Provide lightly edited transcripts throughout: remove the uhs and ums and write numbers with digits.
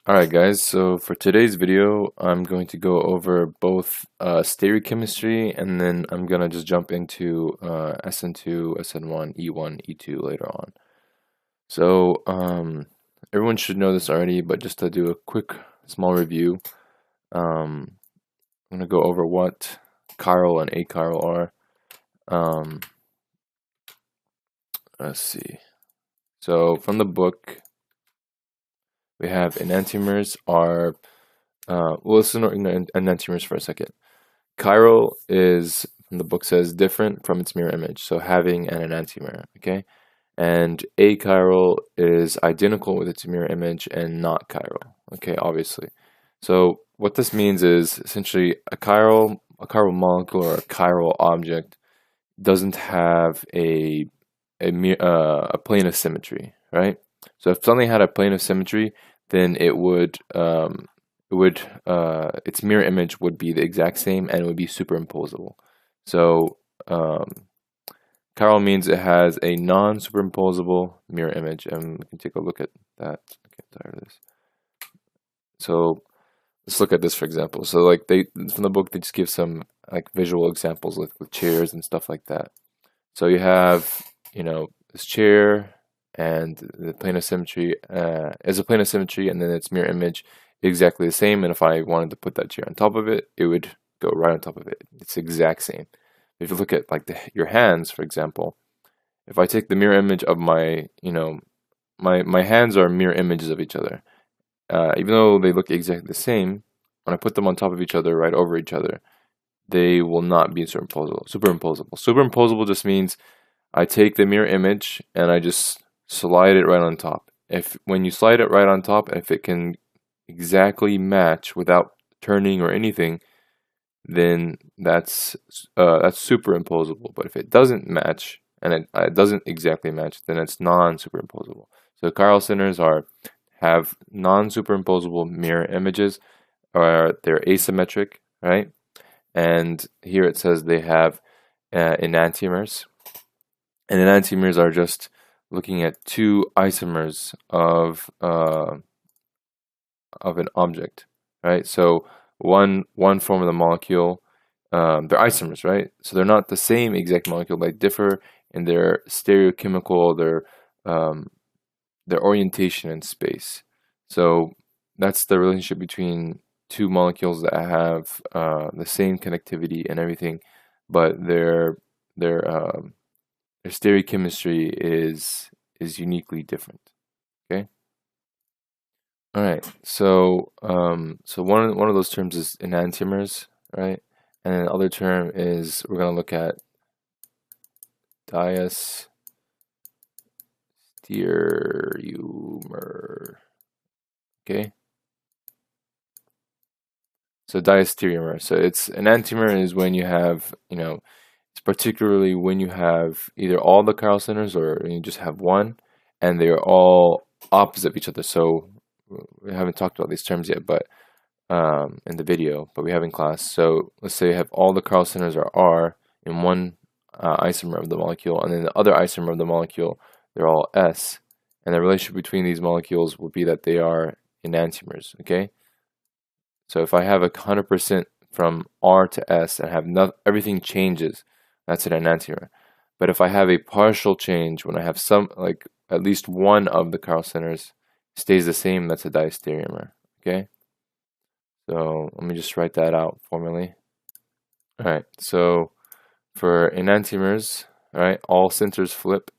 Alright guys, so for today's video, I'm going to go over both stereochemistry and then I'm going to just jump into SN2, SN1, E1, E2 later on. So everyone should know this already, but just to do a quick small review, I'm going to go over what chiral and achiral are. Let's see. So from the book, we have enantiomers are, well, let's ignore enantiomers for a second. Chiral is, the book says, different from its mirror image, so having an enantiomer, okay? And achiral is identical with its mirror image and not chiral, okay, obviously. So what this means is essentially a chiral molecule or a chiral object doesn't have a plane of symmetry, right? So if something had a plane of symmetry, then its mirror image would be the exact same and it would be superimposable. So chiral means it has a non-superimposable mirror image, and we can take a look at that. I get tired of this. So let's look at this for example. So like from the book they just give some like visual examples with chairs and stuff like that. So you have, this chair and the plane of symmetry is a plane of symmetry, and then its mirror image exactly the same. And if I wanted to put that chair on top of it, it would go right on top of it. It's the exact same. If you look at like your hands, for example, if I take the mirror image of my hands are mirror images of each other. Even though they look exactly the same, when I put them on top of each other, right over each other, they will not be superimposable. Superimposable just means I take the mirror image and I just slide it right on top. When you slide it right on top, if it can exactly match without turning or anything, then that's superimposable. But if it doesn't match and it doesn't exactly match, then it's non-superimposable. So chiral centers have non-superimposable mirror images, or they're asymmetric, right? And here it says they have enantiomers. And enantiomers are just looking at two isomers of an object, right? So one form of the molecule, they're isomers, right? So they're not the same exact molecule. They differ in their stereochemical, their orientation in space. So that's the relationship between two molecules that have the same connectivity and everything, but their stereochemistry is uniquely different. Okay. All right. So one of those terms is enantiomers, right? And the other term is, we're gonna look at diastereomer. Okay. So diastereomer. So it's enantiomer is when you have, it's particularly when you have either all the chiral centers or you just have one, and they're all opposite of each other. So we haven't talked about these terms yet, but in the video, but we have in class. So let's say you have all the chiral centers are R in one isomer of the molecule, and then the other isomer of the molecule, they're all S, and the relationship between these molecules will be that they are enantiomers. Okay. So if I have 100% from R to S and have everything changes, that's an enantiomer. But if I have a partial change, when I have like at least one of the chiral centers stays the same, that's a diastereomer. Okay. So let me just write that out formally. All right. So for enantiomers, all right, all centers flip,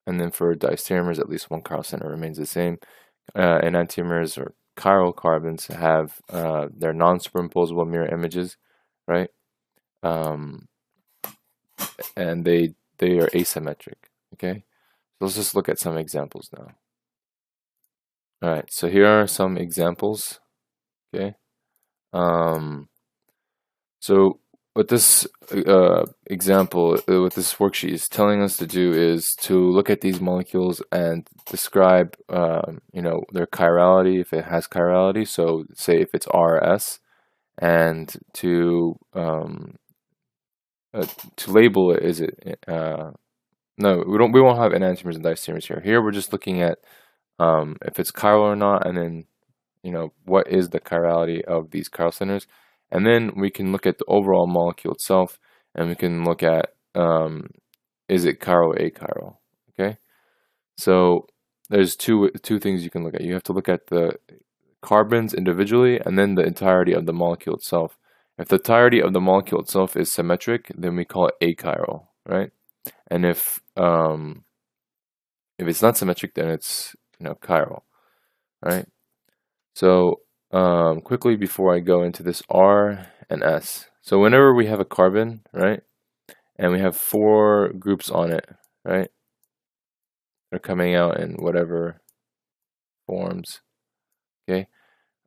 and then for diastereomers, at least one chiral center remains the same. Enantiomers or chiral carbons have their non-superimposable mirror images, right? And they are asymmetric. Okay, so let's just look at some examples now. All right, so here are some examples. Okay, so what this example, what this worksheet is telling us to do is to look at these molecules and describe, their chirality, if it has chirality. So say if it's RS, and to label it, is it? No, we won't have enantiomers and diastereomers here. Here we're just looking at if it's chiral or not, and then what is the chirality of these chiral centers, and then we can look at the overall molecule itself, and we can look at is it chiral or achiral. Okay, so there's two things you can look at. You have to look at the carbons individually, and then the entirety of the molecule itself. If the entirety of the molecule itself is symmetric, then we call it achiral, right? And if it's not symmetric, then it's chiral, right? So quickly before I go into this R and S. So whenever we have a carbon, right, and we have 4 groups on it, right, they're coming out in whatever forms. Okay,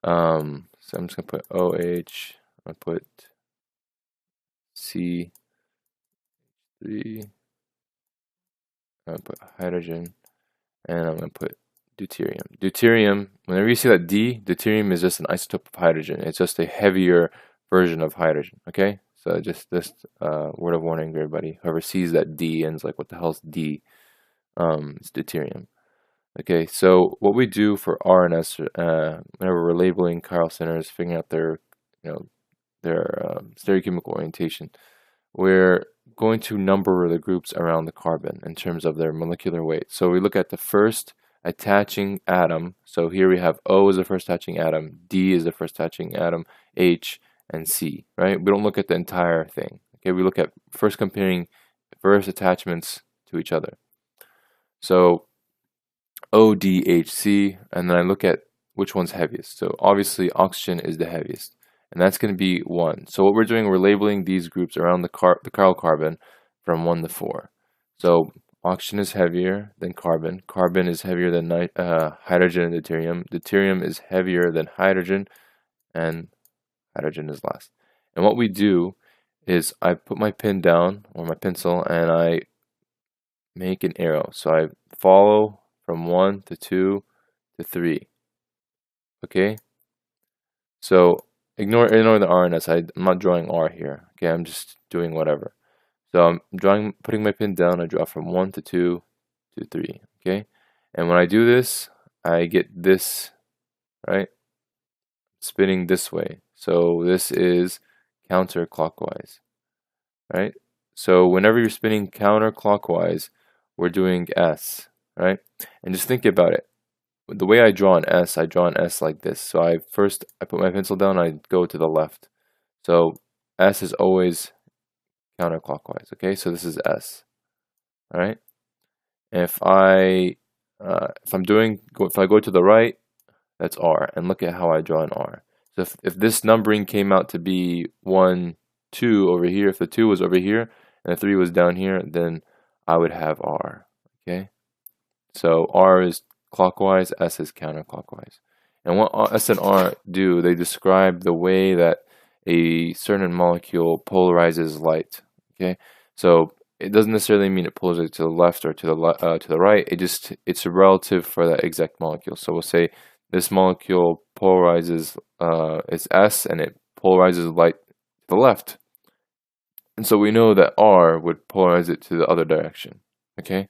so I'm just gonna put OH. I'll put C3. I'm gonna put hydrogen, and I'm gonna put deuterium. Deuterium. Whenever you see that D, deuterium is just an isotope of hydrogen. It's just a heavier version of hydrogen. Okay, so just this word of warning to everybody. Whoever sees that D and is like, "What the hell's D?" It's deuterium. Okay, so what we do for R and S, whenever we're labeling chiral centers, figuring out their stereochemical orientation, we're going to number the groups around the carbon in terms of their molecular weight. So we look at the first attaching atom. So here we have O is the first attaching atom, D is the first attaching atom, H, and C, right? We don't look at the entire thing. Okay, we look at first comparing various attachments to each other. So ODHC, and then I look at which one's heaviest. So obviously oxygen is the heaviest, and that's going to be 1. So what we're doing, we're labeling these groups around the chiral carbon from 1 to 4. So oxygen is heavier than carbon. Carbon is heavier than hydrogen and deuterium. Deuterium is heavier than hydrogen, and hydrogen is last. And what we do is I put my pen down, or my pencil, and I make an arrow. So I follow from 1 to 2 to 3. Okay, so ignore the R and S. I'm not drawing R here. Okay, I'm just doing whatever. So I'm putting my pen down. I draw from 1 to 2 to 3. Okay, and when I do this, I get this, right, spinning this way. So this is counterclockwise, right? So whenever you're spinning counterclockwise, we're doing S, right? And just think about it. The way I draw an S like this. So I put my pencil down, I go to the left. So S is always counterclockwise. Okay, so this is S. All right. And if I go to the right, that's R. And look at how I draw an R. So if this numbering came out to be 1, 2 over here, if the 2 was over here and the 3 was down here, then I would have R. Okay. So R is clockwise, S is counterclockwise. And what S and R do, they describe the way that a certain molecule polarizes light. Okay, so it doesn't necessarily mean it polarizes to the left or to the right. It's relative for that exact molecule. So we'll say this molecule polarizes it's S, and it polarizes light to the left. And so we know that R would polarize it to the other direction. Okay.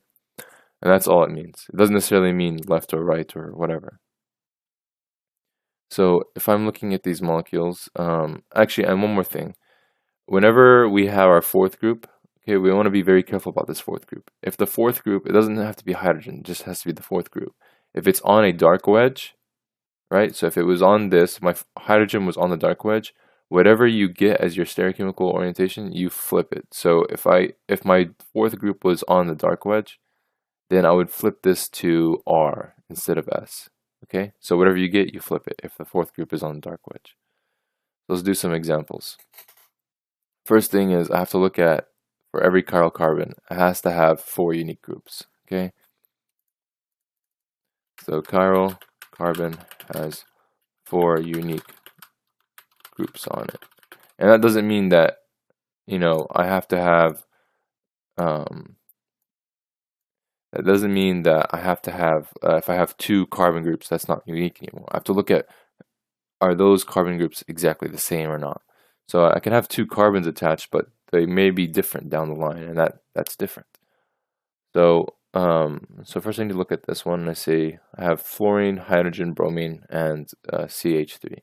And that's all it means. It doesn't necessarily mean left or right or whatever. So if I'm looking at these molecules, actually, and one more thing. Whenever we have our 4th group, okay, we want to be very careful about this 4th group. If the 4th group, it doesn't have to be hydrogen, it just has to be the 4th group. If it's on a dark wedge, right? So if it was on this, my hydrogen was on the dark wedge, whatever you get as your stereochemical orientation, you flip it. So if my 4th group was on the dark wedge, then I would flip this to R instead of S. Okay, so whatever you get, you flip it if the 4th group is on the dark wedge. Let's do some examples. First thing is I have to look at, for every chiral carbon, it has to have 4 unique groups. Okay, so chiral carbon has 4 unique groups on it, and that doesn't mean that I have to have that doesn't mean that I have to have, if I have 2 carbon groups, that's not unique anymore. I have to look at, are those carbon groups exactly the same or not? So I can have 2 carbons attached, but they may be different down the line, and that's different. So so first I need to look at this one, and I say I have fluorine, hydrogen, bromine, and CH3.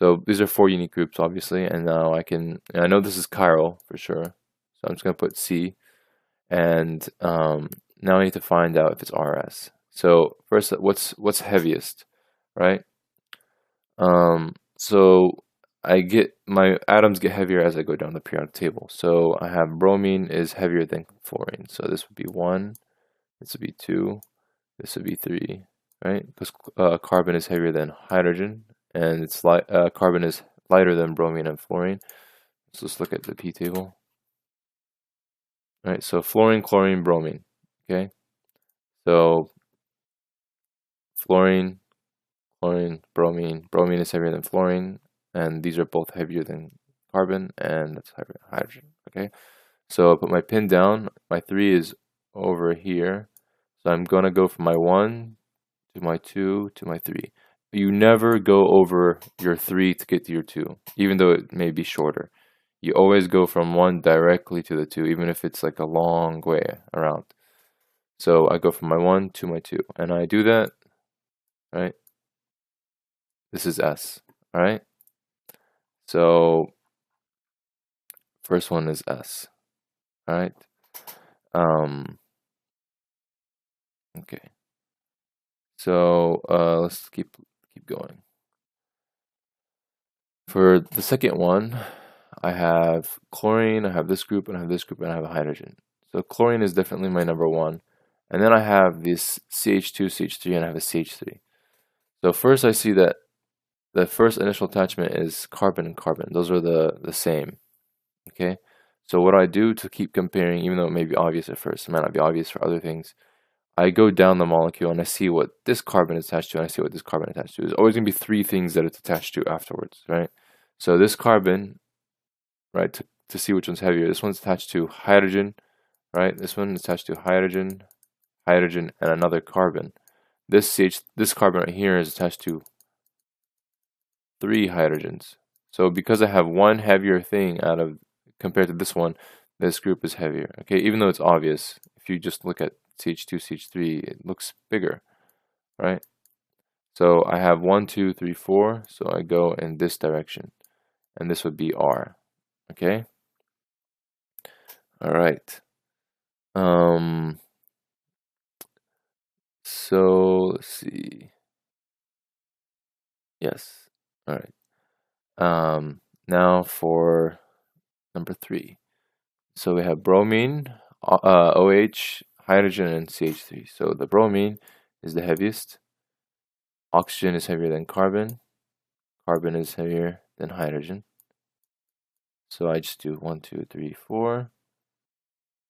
So these are 4 unique groups, obviously, and now I know this is chiral for sure, so I'm just going to put C, and now I need to find out if it's RS. So first, what's heaviest, right? So my atoms get heavier as I go down the periodic table. So I have bromine is heavier than fluorine, so this would be 1, this would be 2, this would be 3, right? Because carbon is heavier than hydrogen, and carbon is lighter than bromine and fluorine. So let's look at the P table. All right, so fluorine, chlorine, bromine. Okay, so fluorine, chlorine, bromine. Bromine is heavier than fluorine, and these are both heavier than carbon, and that's heavier than hydrogen. Okay, so I put my pin down. My 3 is over here, so I'm gonna go from my 1 to my 2 to my 3. You never go over your 3 to get to your 2, even though it may be shorter. You always go from 1 directly to the 2, even if it's like a long way around. So I go from my 1 to my 2, and I do that, right? This is S, all right? So first one is S, all right? Okay. So let's keep going. For the second one, I have chlorine, I have this group, and I have this group, and I have a hydrogen. So chlorine is definitely my number 1. And then I have this CH2, CH3, and I have a CH3. So first I see that the first initial attachment is carbon and carbon. Those are the same. Okay? So what I do to keep comparing, even though it may be obvious at first, it might not be obvious for other things, I go down the molecule and I see what this carbon is attached to, and I see what this carbon is attached to. There's always going to be 3 things that it's attached to afterwards, right? So this carbon, right, to see which one's heavier, this one's attached to hydrogen, right? This one is attached to hydrogen, hydrogen, and another carbon. This carbon right here is attached to 3 hydrogens. So because I have one heavier thing compared to this one, this group is heavier. Okay, even though it's obvious, if you just look at CH2, CH3, it looks bigger, right? So I have 1, 2, 3, 4, so I go in this direction, and this would be R. Okay. All right. So let's see. Yes. All right. Now for number 3. So we have bromine, OH, hydrogen, and CH3. So the bromine is the heaviest. Oxygen is heavier than carbon. Carbon is heavier than hydrogen. So I just do 1, 2, 3, 4.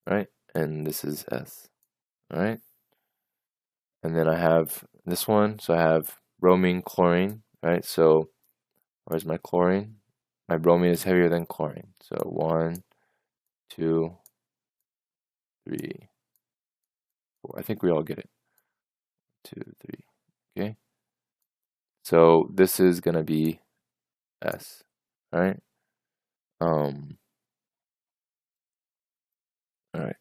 Right? And this is S. All right? And then I have this one. So I have bromine, chlorine. Right? So where's my chlorine? My bromine is heavier than chlorine. So 1, 2, 3, 4. I think we all get it. 2, 3. Okay. So this is gonna be S. All right. All right.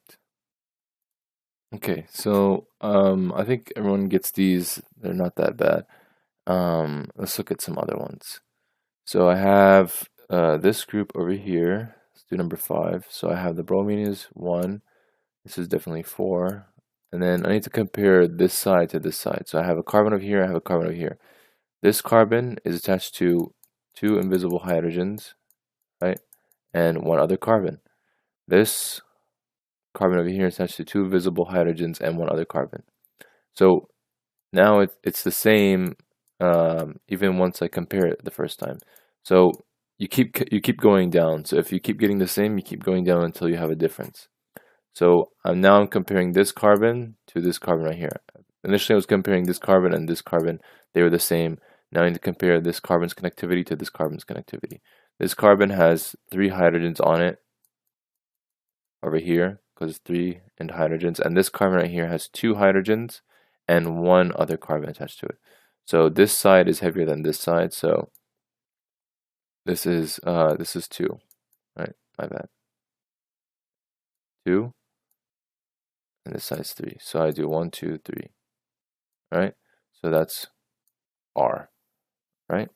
Okay. So I think everyone gets these. They're not that bad. Let's look at some other ones. So I have this group over here. Let's do number 5. So I have the bromine is 1. This is definitely 4. And then I need to compare this side to this side. So I have a carbon over here, I have a carbon over here. This carbon is attached to 2 invisible hydrogens, right? And 1 other carbon. This carbon over here is attached to 2 visible hydrogens and 1 other carbon. So now it's the same even once I compare it the first time. So you keep going down. So if you keep getting the same, you keep going down until you have a difference. So now I'm comparing this carbon to this carbon right here. Initially I was comparing this carbon and this carbon. They were the same. Now I need to compare this carbon's connectivity to this carbon's connectivity. This carbon has 3 hydrogens on it over here because 3 and hydrogens. And this carbon right here has 2 hydrogens and 1 other carbon attached to it. So this side is heavier than this side. So this is 2, right? My bad. 2. and this side's 3. So I do 1, 2, 3. All right, so that's R, right?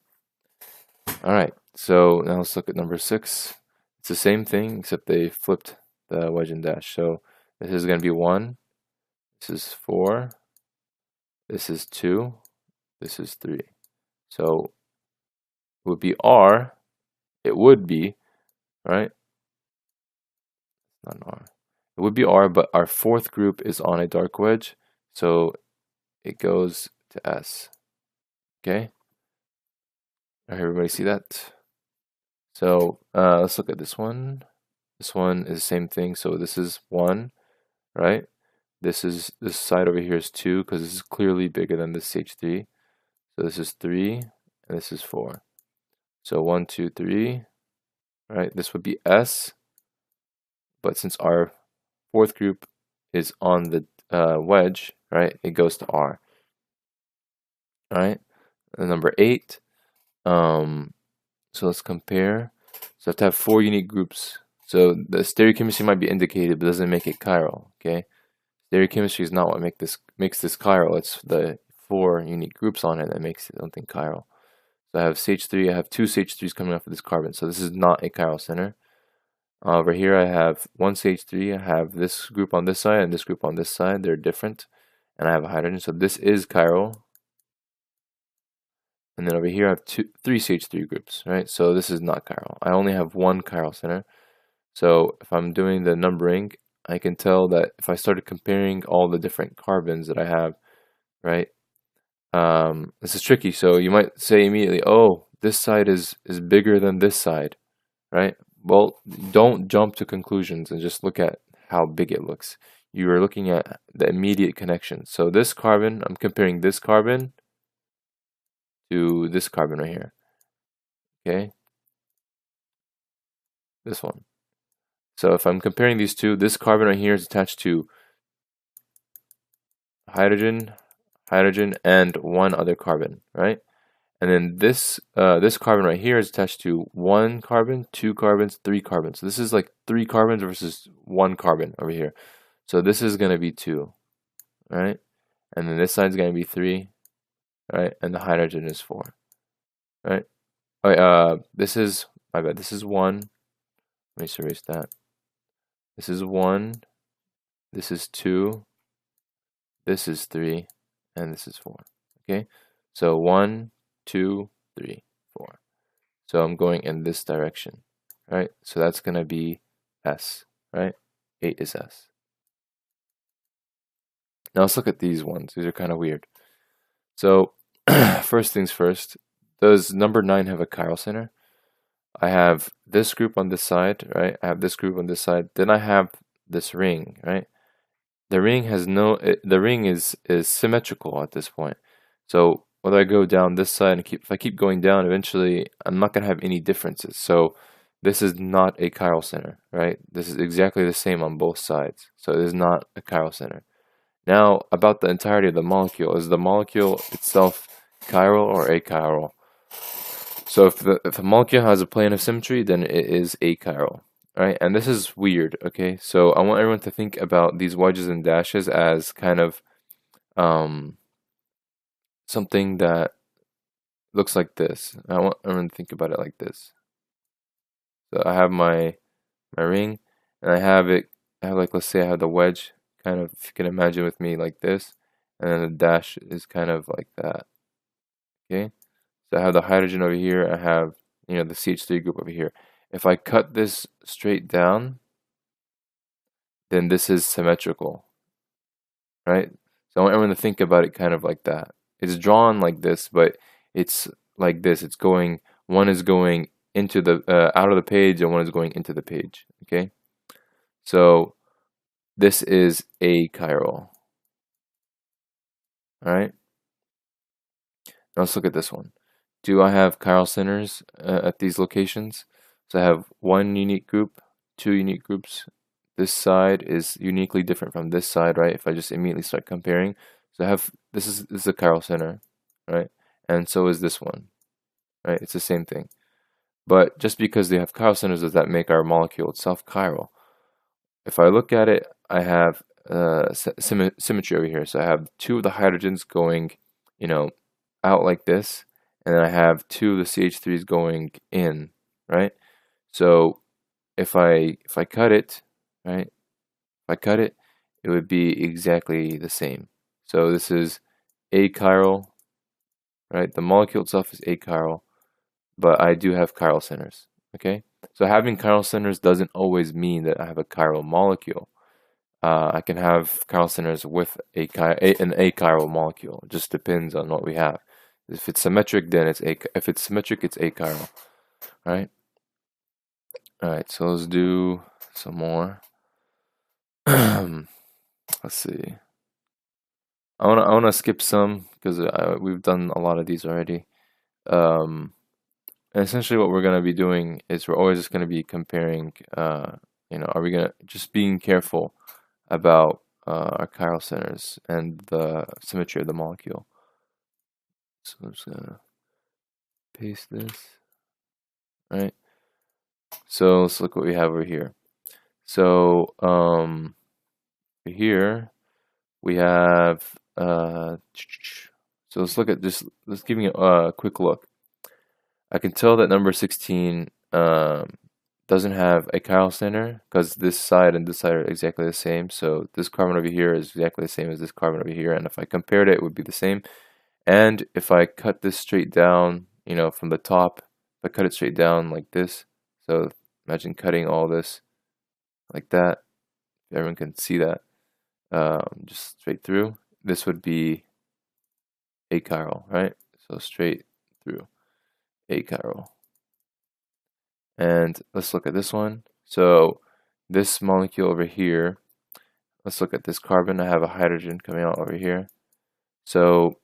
All right, so now let's look at number 6. It's the same thing, except they flipped the wedge and dash. So this is going to be 1, this is 4, this is 2, this is 3. So it would be R, it would be, right? Not an R. It would be R, but our fourth group is on a dark wedge, so it goes to S. Okay? Everybody see that? So let's look at this one. This one is the same thing. So this is 1, right? This side over here is 2 because this is clearly bigger than this H3. So this is 3 and this is 4. So 1, 2, 3, right? This would be S, but since our fourth group is on the wedge, right, it goes to R. All right, and number 8. So let's compare. So I have to have 4 unique groups. So the stereochemistry might be indicated, but doesn't make it chiral. Okay, stereochemistry is not what makes this chiral. It's the 4 unique groups on it that makes it something chiral. So I have CH3. I have 2 CH3s coming off of this carbon. So this is not a chiral center. Over here I have 1 CH3. I have this group on this side and this group on this side. They're different, and I have a hydrogen. So this is chiral. And then over here I have 3 CH3 groups, right? So this is not chiral. I only have 1 chiral center. So if I'm doing the numbering, I can tell that if I started comparing all the different carbons that I have, right? This is tricky. So you might say immediately, oh, this side is bigger than this side, right? Well, don't jump to conclusions and just look at how big it looks. You are looking at the immediate connection. So this carbon, I'm comparing this carbon to this carbon right here. Okay, this one. So if I'm comparing these two, this carbon right here is attached to hydrogen, and 1 other carbon, right? And then this carbon right here is attached to 1 carbon, 2 carbons, 3 carbons. So this is like 3 carbons versus 1 carbon over here. So this is going to be 2, right? And then this side is going to be 3, right? And the hydrogen is 4, right? This is, my bad, this is 1. Let me just erase that. This is 1, this is 2, this is 3, and this is 4. Okay, so 1, 2, 3, 4. So I'm going in this direction, right? So that's going to be S, right? 8 is S. Now let's look at these ones. These are kind of weird. So first things first, does number 9 have a chiral center? I have this group on this side, right? I have this group on this side. Then I have this ring, right? The ring has the ring is symmetrical at this point. So whether I go down this side and if I keep going down, eventually I'm not gonna have any differences. So this is not a chiral center, right? This is exactly the same on both sides. So it is not a chiral center. Now about the entirety of the molecule, is the molecule itself chiral or achiral? So if the molecule has a plane of symmetry, then it is achiral, right? And this is weird, okay? So I want everyone to think about these wedges and dashes as kind of something that looks like this. I want everyone to think about it like this. So I have my ring, and I have like, let's say I have the wedge, kind of, if you can imagine with me, like this, and then the dash is kind of like that, okay? So I have the hydrogen over here, I have, the CH3 group over here. If I cut this straight down, then this is symmetrical, right? So I want everyone to think about it kind of like that. It's drawn like this, but it's like this. It's going, one is going into the, out of the page, and one is going into the page, okay? So this is achiral, all right? Now let's look at this one. Do I have chiral centers at these locations? So I have 1 unique group, 2 unique groups. This side is uniquely different from this side, right? If I just immediately start comparing. So I have, this is a chiral center, right? And so is this one, right? It's the same thing. But just because they have chiral centers, does that make our molecule itself chiral? If I look at it, I have symmetry over here. So I have two of the hydrogens going, out like this, and then I have two of the CH3s going in, right? So if I cut it, right? If I cut it, it would be exactly the same. So this is achiral, right? The molecule itself is achiral, but I do have chiral centers, okay? So having chiral centers doesn't always mean that I have a chiral molecule. I can have chiral centers with an achiral molecule. It just depends on what we have. If it's symmetric, then if it's symmetric, it's achiral, right? All right, so let's do some more. Let's see. I wanna skip some because we've done a lot of these already. And essentially, what we're gonna be doing is we're always just gonna be comparing. Are we gonna just being careful about our chiral centers and the symmetry of the molecule. So I'm just gonna paste this. Right. So let's look what we have over here. So here we have so let's look at this. Let's give me a quick look. I can tell that number 16 doesn't have a chiral center because this side and this side are exactly the same. So this carbon over here is exactly the same as this carbon over here, and if I compared it, it would be the same. And if I cut this straight down, from the top, if I cut it straight down like this, so imagine cutting all this like that. Everyone can see that. Just straight through. This would be achiral, right? So straight through, achiral. And let's look at this one. So this molecule over here, let's look at this carbon. I have a hydrogen coming out over here. So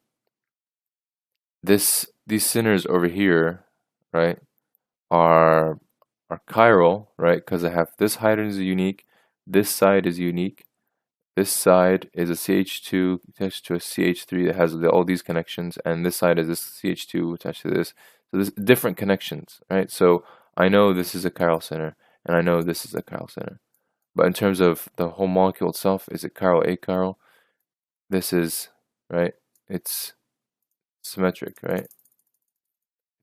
these centers over here, right, are chiral, right? Because I have this hydrogen is unique, this side is unique, this side is a CH2 attached to a CH3 that has all these connections, and this side is this CH2 attached to this. So there's different connections, right? So I know this is a chiral center, and I know this is a chiral center. But in terms of the whole molecule itself, is it chiral, achiral? This is, right? It's symmetric, right?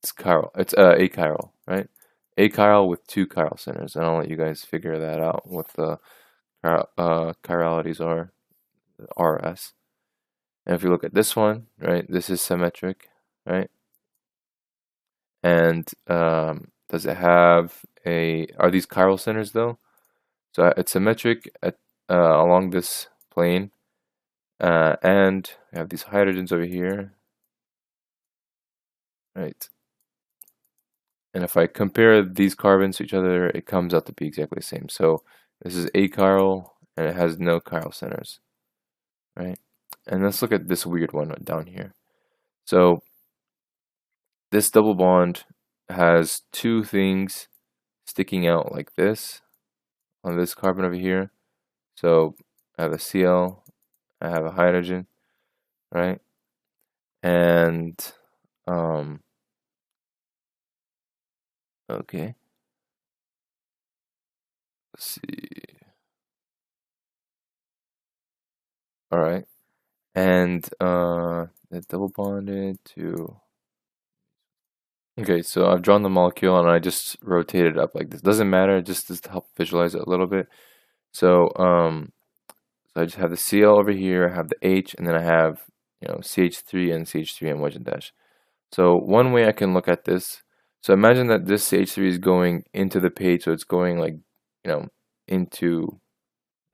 It's chiral. It's achiral, right? Achiral with two chiral centers, and I'll let you guys figure that out. What the chiralities are, RS. And if you look at this one, right? This is symmetric, right? And does it have are these chiral centers though? So it's symmetric along this plane, and I have these hydrogens over here, right? And if I compare these carbons to each other, it comes out to be exactly the same. So this is achiral, and it has no chiral centers, right? And let's look at this weird one down here. So this double bond has two things sticking out like this on this carbon over here. So I have a Cl, I have a hydrogen, right? And okay. Let's see. All right. And it double bonded to. Okay, so I've drawn the molecule and I just rotated it up like this. Doesn't matter, just to help visualize it a little bit. So so I just have the Cl over here, I have the H, and then I have CH3 and CH3 and wedge and dash. So one way I can look at this. So imagine that this CH3 is going into the page, so it's going like into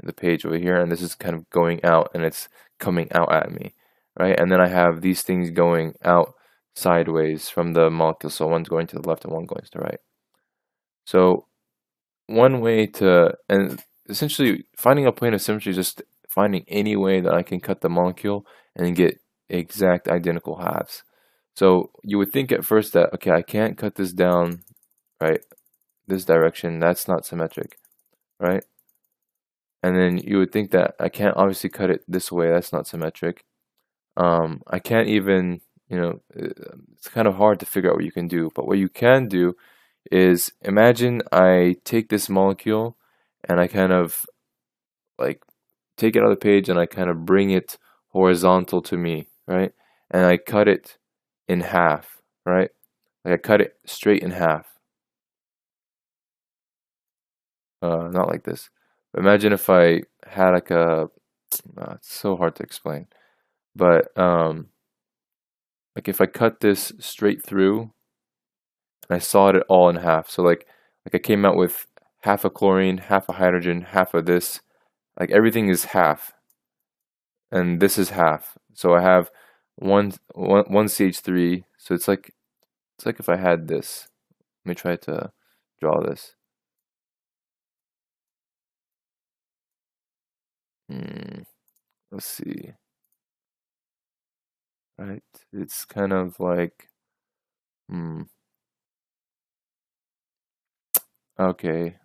the page over here, and this is kind of going out, and it's coming out at me, right? And then I have these things going out sideways from the molecule, so one's going to the left and one going to the right. So one way to, and essentially finding a plane of symmetry is just finding any way that I can cut the molecule and get exact identical halves. So you would think at first that, okay, I can't cut this down, right, this direction, that's not symmetric, right? And then you would think that I can't obviously cut it this way, that's not symmetric. I can't even, it's kind of hard to figure out what you can do, but what you can do is imagine I take this molecule and I kind of like take it out of the page and I kind of bring it horizontal to me, right? And I cut it in half, right? Like I cut it straight in half. Not like this. But imagine if I had like a, it's so hard to explain, but like if I cut this straight through and I sawed it all in half. So like I came out with half a chlorine, half a hydrogen, half of this. Like everything is half, and this is half. So I have one CH3. So it's like if I had this. Let me try to draw this. Let's see. Right, it's kind of like, okay.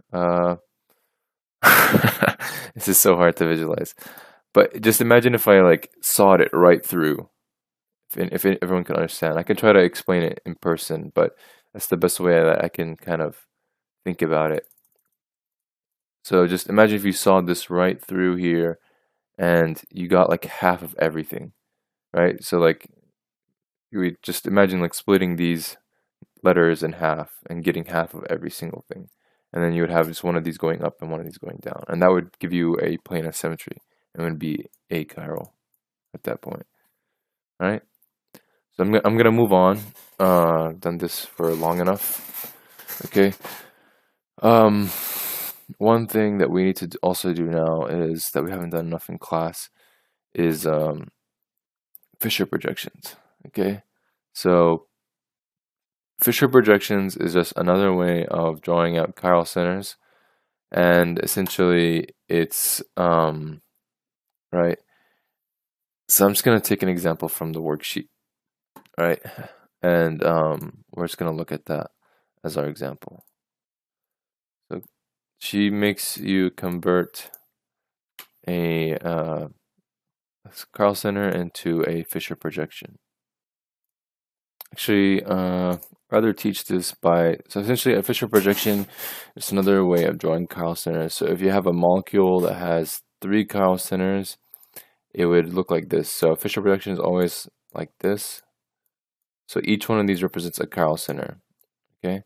This is so hard to visualize. But just imagine if I like sawed it right through. If everyone can understand, I can try to explain it in person, but that's the best way that I can kind of think about it. So just imagine if you sawed this right through here, and you got like half of everything, right? So like you would just imagine like splitting these letters in half and getting half of every single thing. And then you would have just one of these going up and one of these going down. And that would give you a plane of symmetry. It would be achiral at that point. All right? So I'm gonna move on. Done this for long enough. Okay. One thing that we need to also do now is that we haven't done enough in class is Fischer projections. Okay. So Fischer projections is just another way of drawing out chiral centers, and essentially it's right. So I'm just gonna take an example from the worksheet, right? And we're just gonna look at that as our example. So she makes you convert a chiral center into a Fischer projection. Actually, rather teach this by, so essentially a Fischer projection is another way of drawing chiral centers. So if you have a molecule that has 3 chiral centers, it would look like this. So a Fischer projection is always like this. So each one of these represents a chiral center, okay?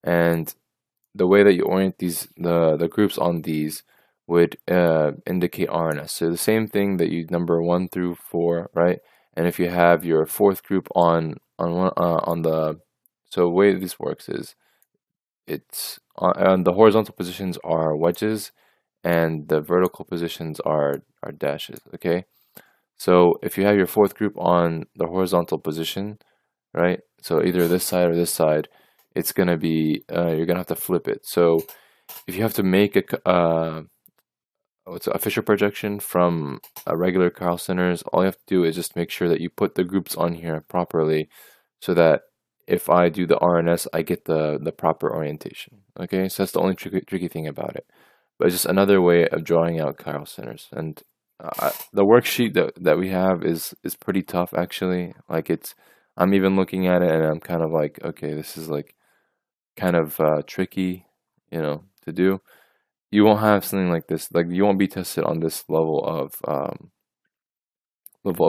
And the way that you orient these, the groups on these would indicate RNS. So the same thing that you number 1 through 4, right? And if you have your 4th group on the, so the way this works is it's on the horizontal positions are wedges and the vertical positions are dashes, okay? So if you have your 4th group on the horizontal position, right? So either this side or this side, it's gonna be you're gonna have to flip it. So if you have to make a Fischer projection from a regular chiral centers, all you have to do is just make sure that you put the groups on here properly, so that if I do the RNS, I get the proper orientation. Okay, so that's the only tricky thing about it. But it's just another way of drawing out chiral centers. And the worksheet that we have is pretty tough actually. Like I'm even looking at it and I'm kind of like, okay, this is like kind of tricky, to do. You won't have something like this. Like you won't be tested on this level of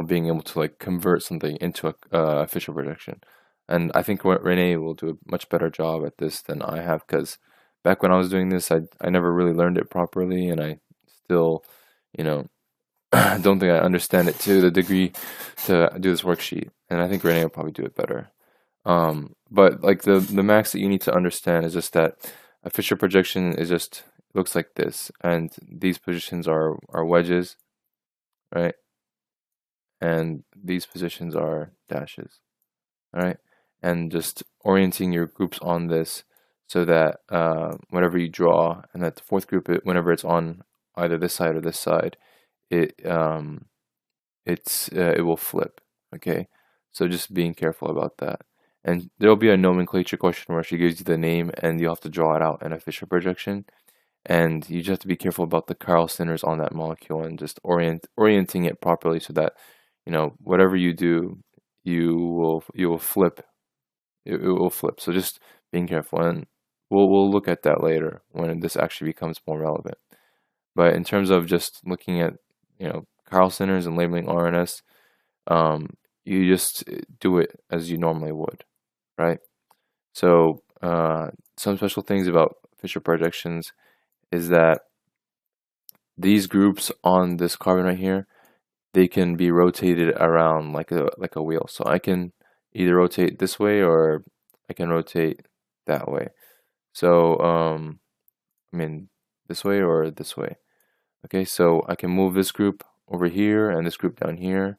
being able to like convert something into a Fischer projection. And I think Renee will do a much better job at this than I have, because back when I was doing this, I never really learned it properly, and I still, don't think I understand it to the degree to do this worksheet. And I think Renee will probably do it better. But like the max that you need to understand is just that a Fischer projection is just looks like this, and these positions are wedges, right? And these positions are dashes, all right? And just orienting your groups on this so that whenever you draw, and that the 4th group, whenever it's on either this side or this side, it will flip. Okay, so just being careful about that. And there'll be a nomenclature question where she gives you the name, and you have to draw it out in a Fischer projection. And you just have to be careful about the chiral centers on that molecule, and just orienting it properly so that whatever you do, you will flip. It will flip. So just being careful, and we'll look at that later when this actually becomes more relevant. But in terms of just looking at chiral centers and labeling RNS, you just do it as you normally would, right? So some special things about Fischer projections is that these groups on this carbon right here, they can be rotated around like a wheel. So I can either rotate this way or I can rotate that way. So I mean this way or this way. Okay, so I can move this group over here and this group down here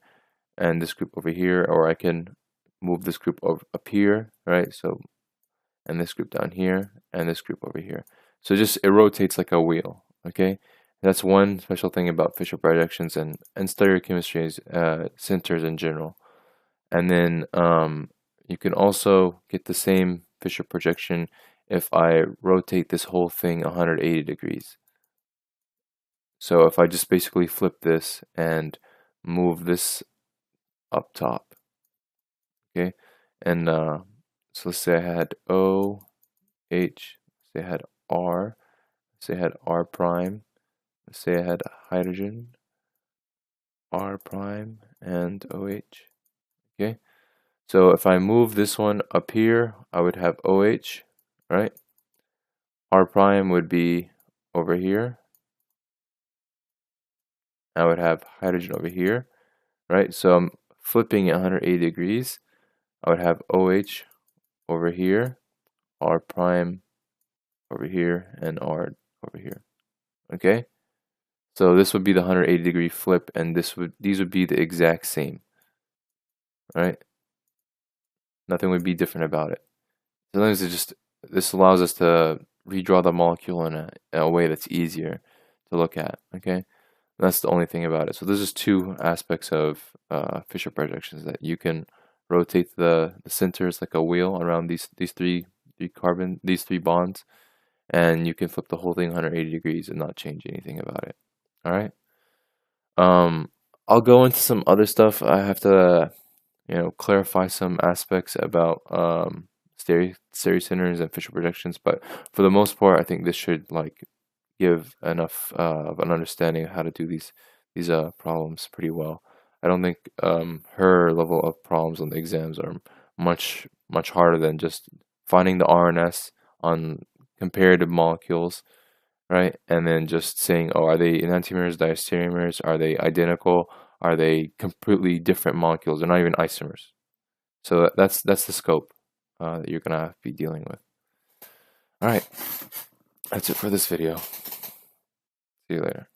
and this group over here, or I can move this group up here, right? So, and this group down here and this group over here. So just it rotates like a wheel, okay? That's one special thing about Fischer projections and stereochemistry centers in general. And then you can also get the same Fischer projection if I rotate this whole thing 180 degrees. So if I just basically flip this and move this up top, okay, and so let's say I had O, H, say I had R, say I had R prime, let's say I had hydrogen, R prime, and OH, okay. So if I move this one up here, I would have OH, right? R prime would be over here. I would have hydrogen over here, right? So I'm flipping it 180 degrees. I would have OH over here, R prime over here, and R over here. Okay? So this would be the 180 degree flip, and these would be the exact same. Right? Nothing would be different about it. As long as this allows us to redraw the molecule in a way that's easier to look at. Okay? That's the only thing about it. So there's just two aspects of Fischer projections, that you can rotate the centers like a wheel around these three bonds, and you can flip the whole thing 180 degrees and not change anything about it. All right. I'll go into some other stuff. I have to clarify some aspects about stereocenters and Fischer projections, but for the most part, I think this should give enough of an understanding of how to do these problems pretty well. I don't think her level of problems on the exams are much harder than just finding the RNS on comparative molecules, right? And then just saying, oh, are they enantiomers, diastereomers? Are they identical? Are they completely different molecules? They're not even isomers. So that's the scope that you're gonna be dealing with. All right. That's it for this video. See you later.